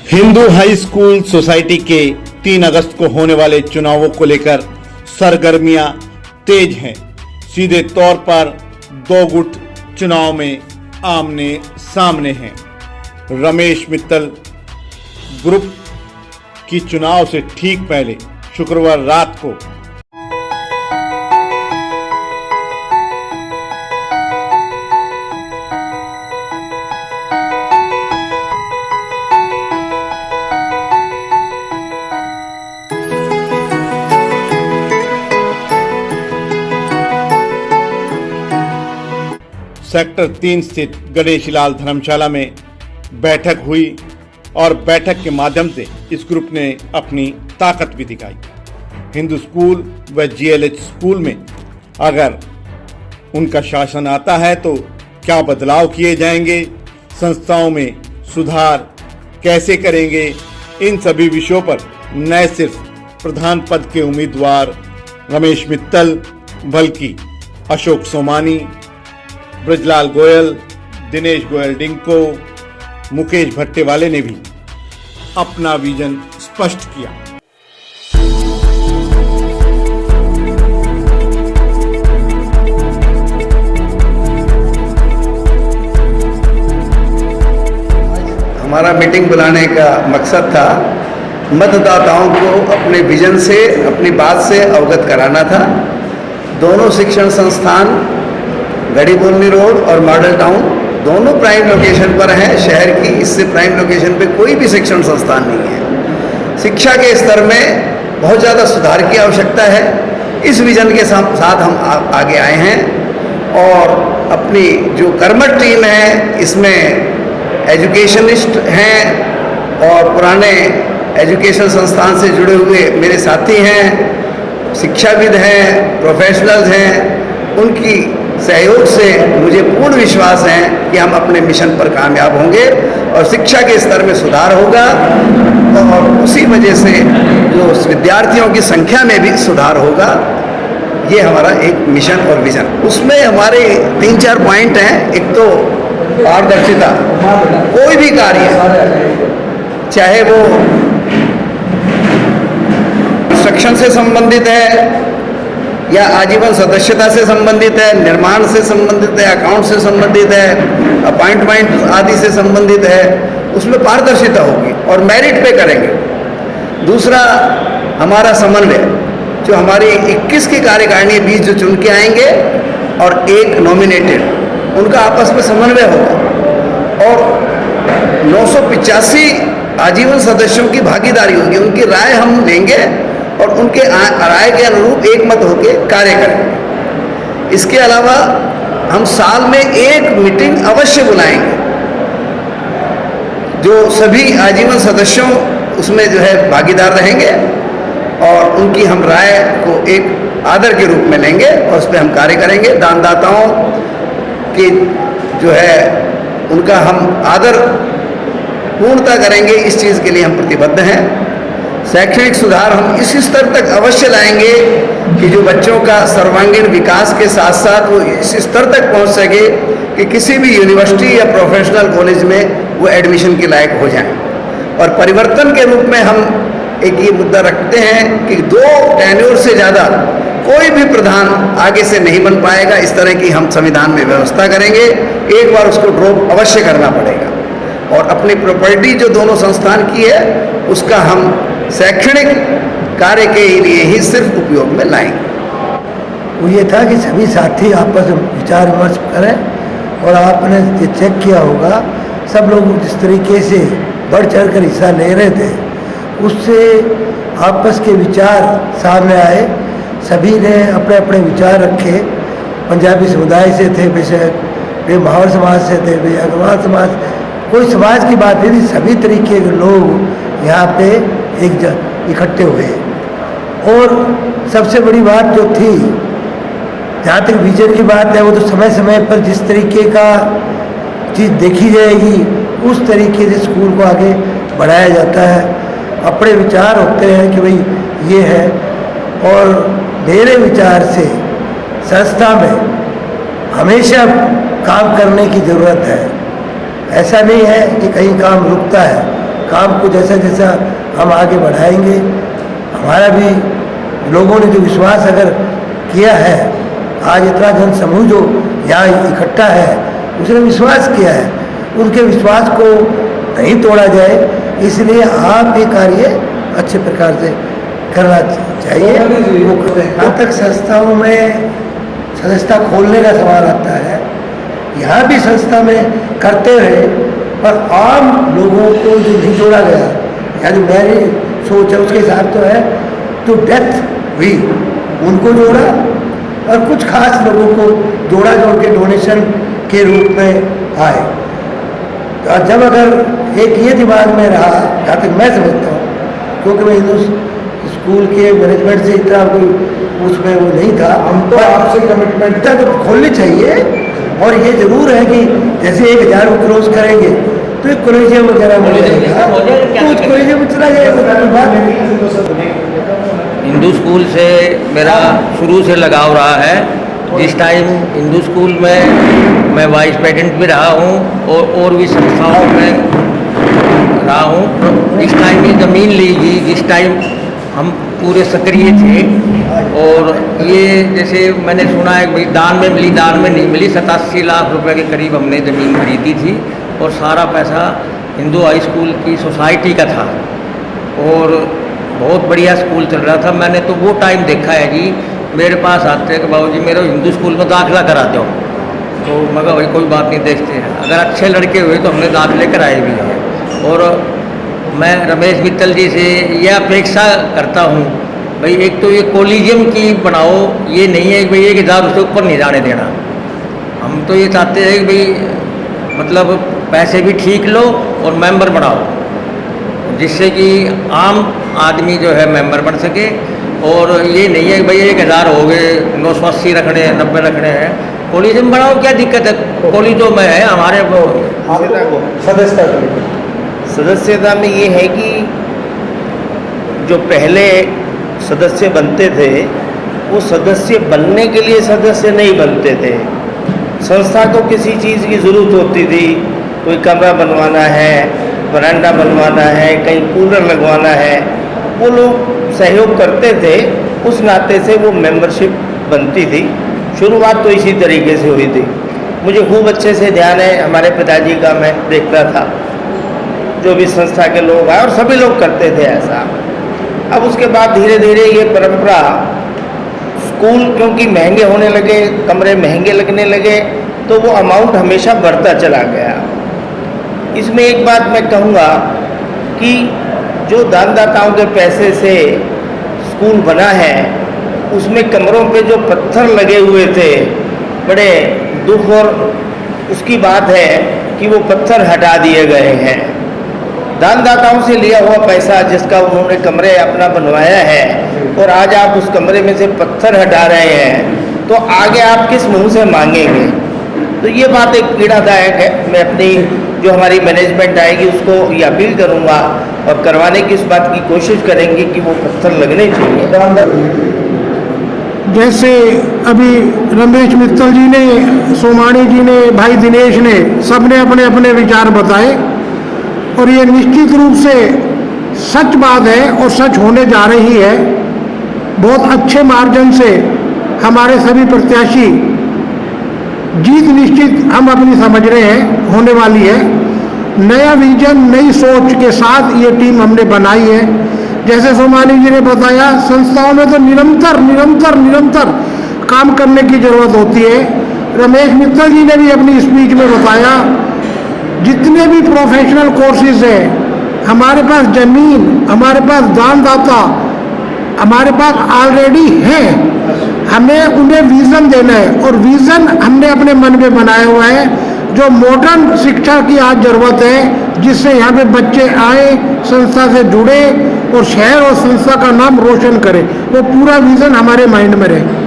Hindu high school society के 3 अगस्त को होने वाले चुनावों को लेकर सरगर्मियां तेज हैं। सीधे तौर पर 2 गुट चुनाव में आमने सामने हैं। रमेश मित्तल ग्रुप की चुनाव से ठीक पहले शुक्रवार रात को सेक्टर 3 स्थित गणेश लाल धर्मशाला में बैठक हुई और बैठक के माध्यम से इस ग्रुप ने अपनी ताकत भी दिखाई। हिंदू स्कूल व जीएलएच स्कूल में अगर उनका शासन आता है तो क्या बदलाव किए जाएंगे, संस्थाओं में सुधार कैसे करेंगे, इन सभी विषयों पर न सिर्फ प्रधान पद के उम्मीदवार रमेश मित्तल बल्कि अशोक सोमानी, ब्रजलाल गोयल, दिनेश गोयल डिंको, मुकेश भट्टेवाले ने भी अपना विजन स्पष्ट किया। हमारा मीटिंग बुलाने का मकसद था मतदाताओं को अपने विजन से, अपनी बात से अवगत कराना था। दोनों शिक्षण संस्थान गढ़ीबोलनी रोड और मॉडल टाउन दोनों प्राइम लोकेशन पर हैं शहर की। इससे प्राइम लोकेशन पे कोई भी शिक्षण संस्थान नहीं है। शिक्षा के स्तर में बहुत ज़्यादा सुधार की आवश्यकता है। इस विजन के साथ हम आगे आए हैं और अपनी जो कर्मठ टीम है इसमें एजुकेशनिस्ट हैं और पुराने एजुकेशन संस्थान से जुड़े हुए मेरे साथी हैं, शिक्षाविद हैं, प्रोफेशनल्स हैं। उनकी सहयोग से मुझे पूर्ण विश्वास है कि हम अपने मिशन पर कामयाब होंगे और शिक्षा के स्तर में सुधार होगा और उसी वजह से जो विद्यार्थियों की संख्या में भी सुधार होगा। ये हमारा एक मिशन और विजन। उसमें हमारे 3-4 पॉइंट हैं। एक तो पारदर्शिता। कोई भी कार्य चाहे वो इंस्ट्रक्शन से संबंधित है या आजीवन सदस्यता से संबंधित है, निर्माण से संबंधित है, अकाउंट से संबंधित है, अपॉइंटमेंट आदि से संबंधित है, उसमें पारदर्शिता होगी और मेरिट पे करेंगे। दूसरा हमारा समन्वय, जो हमारी 21 की कार्यकारिणी 20 जो चुन के आएंगे और 1 नॉमिनेटेड, उनका आपस में समन्वय होगा और 985 आजीवन सदस्यों की भागीदारी होगी। उनकी राय हम लेंगे और उनके राय के अनुरूप एक मत होकर कार्य करेंगे। इसके अलावा हम साल में 1 मीटिंग अवश्य बुलाएंगे जो सभी आजीवन सदस्यों उसमें जो है भागीदार रहेंगे और उनकी हम राय को एक आदर के रूप में लेंगे और उस पर हम कार्य करेंगे। दानदाताओं की जो है उनका हम आदर पूर्णता करेंगे। इस चीज़ के लिए हम प्रतिबद्ध हैं। शैक्षणिक सुधार हम इस स्तर तक अवश्य लाएंगे कि जो बच्चों का सर्वांगीण विकास के साथ साथ वो इस स्तर तक पहुंच सके कि किसी भी यूनिवर्सिटी या प्रोफेशनल कॉलेज में वो एडमिशन के लायक हो जाएं। और परिवर्तन के रूप में हम एक ये मुद्दा रखते हैं कि 2 टेन्योर से ज़्यादा कोई भी प्रधान आगे से नहीं बन पाएगा। इस तरह की हम संविधान में व्यवस्था करेंगे। एक बार उसको ड्रॉप अवश्य करना पड़ेगा और अपनी प्रॉपर्टी जो दोनों संस्थान की है उसका हम शैक्षणिक कार्य के लिए ही सिर्फ उपयोग में लाएंगे। वो ये था कि सभी साथी आपस में विचार विमर्श करें और आपने ये चेक किया होगा सब लोग जिस तरीके से बढ़ चढ़ कर हिस्सा ले रहे थे उससे आपस के विचार सामने आए। सभी ने अपने अपने विचार रखे। पंजाबी समुदाय से थे, बेशक वे माहौर समाज से थे, वे अग्रवाल समाज, कोई समाज की बात नहीं थी। सभी तरीके के लोग यहाँ पे इकट्ठे हुए और सबसे बड़ी बात जो थी, जहाँ तक विजन की बात है, वो तो समय समय पर जिस तरीके का चीज़ देखी जाएगी उस तरीके से स्कूल को आगे बढ़ाया जाता है। अपने विचार होते हैं कि भाई ये है और मेरे विचार से संस्था में हमेशा काम करने की ज़रूरत है। ऐसा नहीं है कि कहीं काम रुकता है, काम को जैसा जैसा हम आगे बढ़ाएंगे, हमारा भी लोगों ने जो विश्वास अगर किया है, आज इतना जन समूह जो यहाँ इकट्ठा है उसने विश्वास किया है, उनके विश्वास को नहीं तोड़ा जाए, इसलिए आप ये कार्य अच्छे प्रकार से करना चाहिए। जहाँ तक संस्थाओं में संस्था खोलने का सवाल आता है, यहाँ भी संस्था में करते रहे, पर आम लोगों को जो नहीं जोड़ा गया, या जो मेरी सोच है उसके हिसाब तो है, तो डेथ हुई उनको जोड़ा और कुछ खास लोगों को जोड़ा जो उनके डोनेशन के रूप में आए। तो जब अगर एक ये दिमाग में रहा, जहाँ तक मैं समझता हूँ, क्योंकि मैं हिंदू स्कूल के मैनेजमेंट से इतना कोई उसमें वो नहीं था, हम तो आपसे कमिटमेंट था तो खोलनी चाहिए। और ये जरूर है कि जैसे 1000 को क्रॉस करेंगे तो एक कॉलेजियम वगैरह हो जाएगा, तो उस कॉलेजियम में चला जाएगा। हिंदू स्कूल से मेरा शुरू से लगाव रहा है। जिस टाइम हिंदू स्कूल में मैं वाइस प्रेसिडेंट भी रहा हूँ और भी संस्थाओं में रहा हूँ। जिस टाइम ये ज़मीन ली गई, जिस टाइम हम पूरे सक्रिय थे, और ये जैसे मैंने सुना है भाई दान में मिली, दान में नहीं मिली, 87 लाख रुपए के करीब हमने ज़मीन खरीदी थी और सारा पैसा हिंदू हाई स्कूल की सोसाइटी का था और बहुत बढ़िया स्कूल चल रहा था। मैंने तो वो टाइम देखा है जी, मेरे पास आते हैं कि बाबू जी मेरे हिंदू स्कूल में दाखिला करा दो, तो मगर भाई कोई बात नहीं, देखते हैं, अगर अच्छे लड़के हुए तो हमने दाखिले कराए भी हैं। और मैं रमेश मित्तल जी से यह अपेक्षा करता हूँ भाई, एक तो ये कॉलेजियम की बनाओ, ये नहीं है कि भाई 1000 उससे ऊपर नहीं जाने देना। हम तो ये चाहते हैं कि भाई मतलब पैसे भी ठीक लो और मेंबर बनाओ, जिससे कि आम आदमी जो है मेंबर बन सके। और ये नहीं है कि भाई 1000 हो गए, 980 रखने हैं, 90 रखने हैं। कॉलेजियम बनाओ, क्या दिक्कत है, कॉलेजों में है हमारे सदस्यता में ये है कि जो पहले सदस्य बनते थे वो सदस्य बनने के लिए सदस्य नहीं बनते थे। संस्था को किसी चीज़ की ज़रूरत होती थी, कोई कमरा बनवाना है, बरांडा बनवाना है, कहीं कूलर लगवाना है, वो लोग सहयोग करते थे, उस नाते से वो मेंबरशिप बनती थी। शुरुआत तो इसी तरीके से हुई थी। मुझे खूब अच्छे से ध्यान है, हमारे पिताजी का मैं देखता था, जो भी संस्था के लोग आए और सभी लोग करते थे ऐसा। अब उसके बाद धीरे धीरे ये परंपरा, स्कूल क्योंकि महंगे होने लगे, कमरे महंगे लगने लगे, तो वो अमाउंट हमेशा बढ़ता चला गया। इसमें एक बात मैं कहूँगा कि जो दानदाताओं के पैसे से स्कूल बना है, उसमें कमरों पे जो पत्थर लगे हुए थे, बड़े दुख और उसकी बात है कि वो पत्थर हटा दिए गए हैं। दानदाताओं से लिया हुआ पैसा जिसका उन्होंने कमरे अपना बनवाया है, और आज आप उस कमरे में से पत्थर हटा रहे हैं, तो आगे आप किस मुंह से मांगेंगे। तो ये बात एक पीड़ादायक है। मैं अपनी जो हमारी मैनेजमेंट आएगी उसको ये अपील करूँगा और करवाने की इस बात की कोशिश करेंगे कि वो पत्थर लगने चाहिए। जैसे अभी रमेश मित्तल जी ने, सोमानी जी ने, भाई दिनेश ने, सब ने अपने अपने विचार बताए, और ये निश्चित रूप से सच बात है और सच होने जा रही है। बहुत अच्छे मार्जिन से हमारे सभी प्रत्याशी जीत निश्चित हम अपनी समझ रहे हैं होने वाली है। नया विजन, नई सोच के साथ ये टीम हमने बनाई है। जैसे सोमानी जी ने बताया, संस्थाओं में तो निरंतर निरंतर निरंतर काम करने की जरूरत होती है। रमेश मित्तल जी ने भी अपनी स्पीच में बताया, जितने भी प्रोफेशनल कोर्सेज हैं, हमारे पास जमीन, हमारे पास दानदाता, हमारे पास ऑलरेडी है, हमें उन्हें विज़न देना है। और विज़न हमने अपने मन में बनाया हुआ है, जो मॉडर्न शिक्षा की आज ज़रूरत है, जिससे यहाँ पे बच्चे आए, संस्था से जुड़े और शहर और संस्था का नाम रोशन करें। वो पूरा विज़न हमारे माइंड में रहे।